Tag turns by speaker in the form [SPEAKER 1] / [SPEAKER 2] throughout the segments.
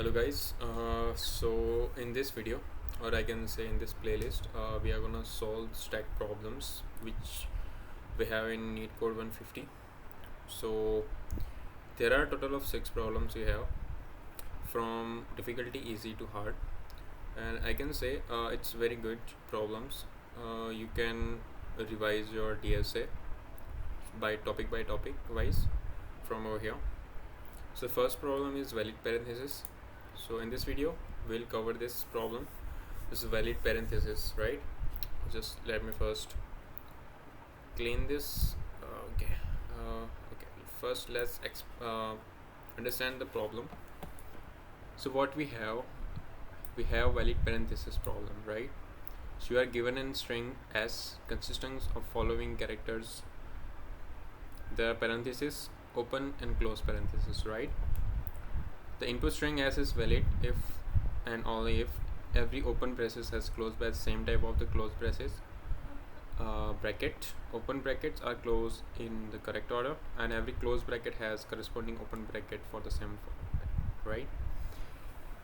[SPEAKER 1] Hello guys, so in this video, or I can say in this playlist, we are gonna solve stack problems which we have in NEET code 150. So there are a total of 6 problems we have, from difficulty easy to hard, and I can say it's very good problems. You can revise your DSA by topic wise from over here. So first problem is valid parenthesis. So in this video we'll cover this problem. This is valid parenthesis, right? Just let me first clean this. Okay, first let's understand the problem. So what we have valid parenthesis problem, right? So you are given a string S consisting of following characters, the parenthesis open and close parenthesis, right? The input string S is valid if and only if every open braces has closed by the same type of the closed braces. Bracket open brackets are closed in the correct order, and every closed bracket has corresponding open bracket for the same format, right?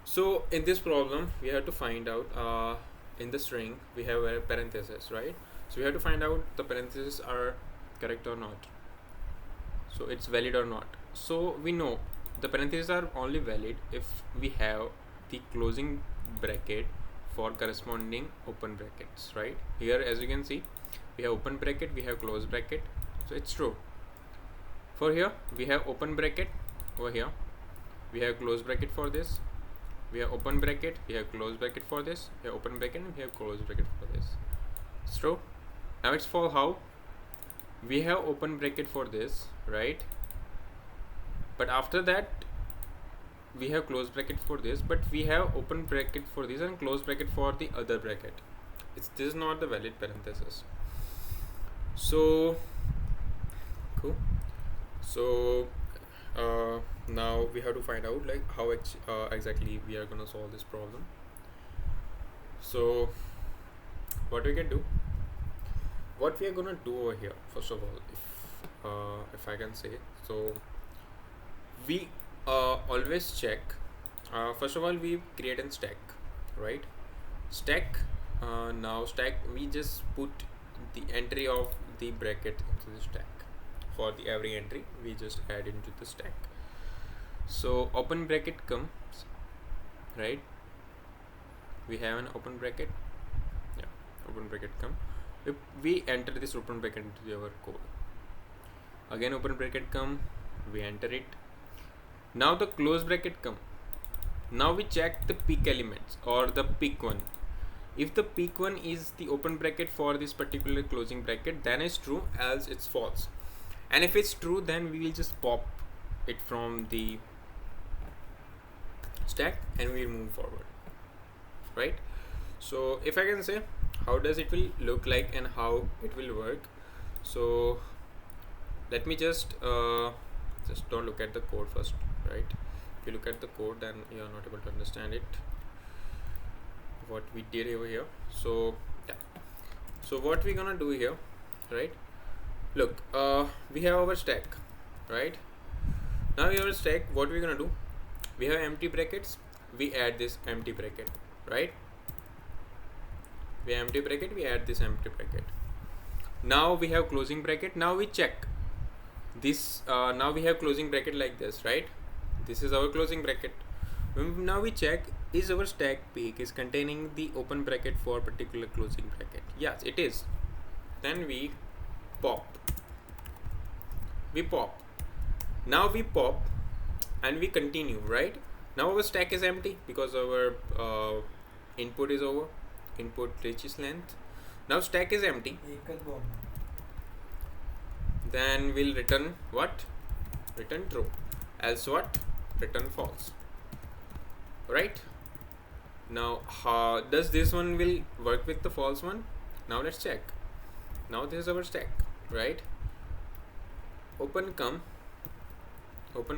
[SPEAKER 1] So in this problem we have to find out in the string we have a parenthesis, right? So we have to find out the parentheses are correct or not, so it's valid or not. So we know the parentheses are only valid if we have the closing bracket for corresponding open brackets, right? Here as you can see, we have open bracket, we have closed bracket, so it's true. For here we have open bracket, over here we have closed bracket for this, we have open bracket, we have closed bracket for this, we have open bracket, and we have closed bracket for this. It's true. Now it's for how we have open bracket for this, right? But after that we have closed bracket for this, but we have open bracket for this and closed bracket for the other bracket. This is not the valid parenthesis. So cool. So now we have to find out like how exactly we are gonna solve this problem. So what we can do, what we are gonna do over here, first of all, if I can say, so we always check. First of all, we create a stack, right? Stack. Now stack, we just put the entry of the bracket into the stack. For the every entry we just add into the stack. So open bracket comes, right? We have an open bracket. Yeah, open bracket come. If we enter this open bracket into our code, again open bracket come, we enter it. Now the close bracket come. Now we check the peak elements or the peak one. If the peak one is the open bracket for this particular closing bracket, then it's true, else it's false. And if it's true, then we will just pop it from the stack and we'll move forward, right? So if I can say how does it will look like and how it will work, so let me just don't look at the code first, right? If you look at the code, then you are not able to understand it, what we did over here. So yeah, so what we're gonna do here, right? Look, we have our stack, right? Now we have a stack. What we're gonna do, we have empty brackets, we add this empty bracket, right? We have empty bracket, we add this empty bracket. Now we have closing bracket. Now we check this. Now we have closing bracket like this, right? This is our closing bracket. Now we check, is our stack peak is containing the open bracket for particular closing bracket? Yes, it is. Then we pop. Now we pop and we continue, right? Now our stack is empty because our input is over, input reaches length. Now stack is empty. Then we'll return what? Return true. Else what? Return false, right? Now how does this one will work with the false one? Now let's check. Now this is our stack, right? Open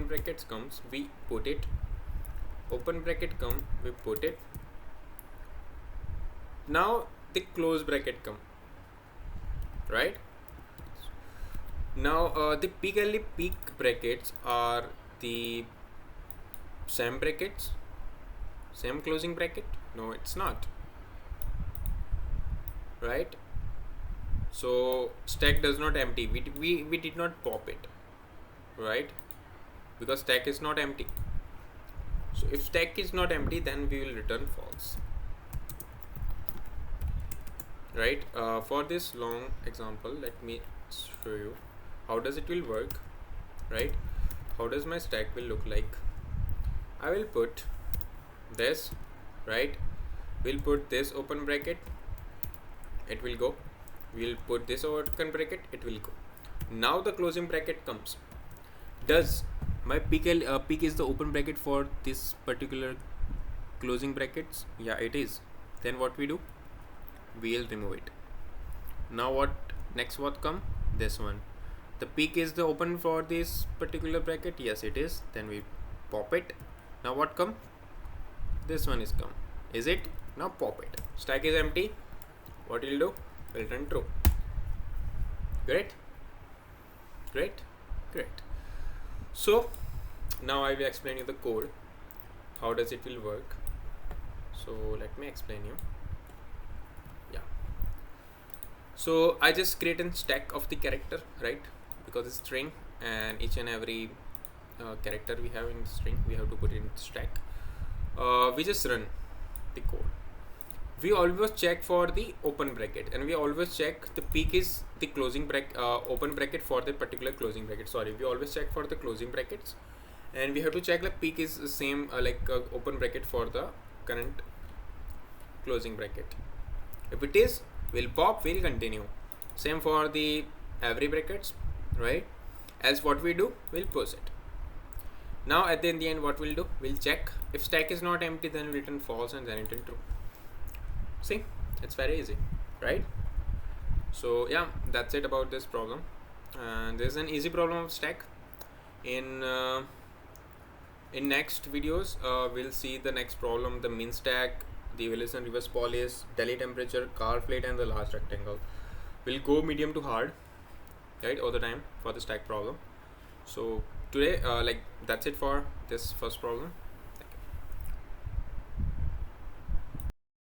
[SPEAKER 1] brackets comes, we put it. Open bracket come, we put it. Now the close bracket come, right? Now the peak brackets are the same brackets, same closing bracket? No, it's not, right? So stack does not empty. We did not pop it, right? Because stack is not empty. So if stack is not empty, then we will return false, right? For this long example, let me show you how does it will work, right? How does my stack will look like? I will put this, right? We'll put this open bracket, it will go. We'll put this open bracket, it will go. Now the closing bracket comes. Does my peak is the open bracket for this particular closing brackets? Yeah, it is. Then what we do? We'll remove it. Now what next? What come? This one. The peak is the open for this particular bracket. Yes, it is. Then we pop it. Now what come? This one is come. Is it? Now pop it. Stack is empty. What will do? Will return true. Great. Great. Great. So now I will explain you the code. How does it will work? So let me explain you. Yeah. So I just create a stack of the character, right? Because it's string, and each and every character we have in string, we have to put it in stack. We just run the code. We always check for the open bracket, and we always check the peak is the closing bracket, open bracket for the particular closing bracket. Sorry, we always check for the closing brackets, and we have to check the peak is the same open bracket for the current closing bracket. If it is, we'll pop, we'll continue. Same for the every brackets, right? Else what we do, we'll push it. Now at the end what we'll do, we'll check. If stack is not empty, then we return false and then return true. See, it's very easy, right? So yeah, that's it about this problem. And there's an easy problem of stack. In next videos, we'll see the next problem, the min stack, the evaluation reverse polish, delay temperature, car plate, and the last rectangle. We'll go medium to hard, right, all the time for the stack problem. So today, that's it for this first problem.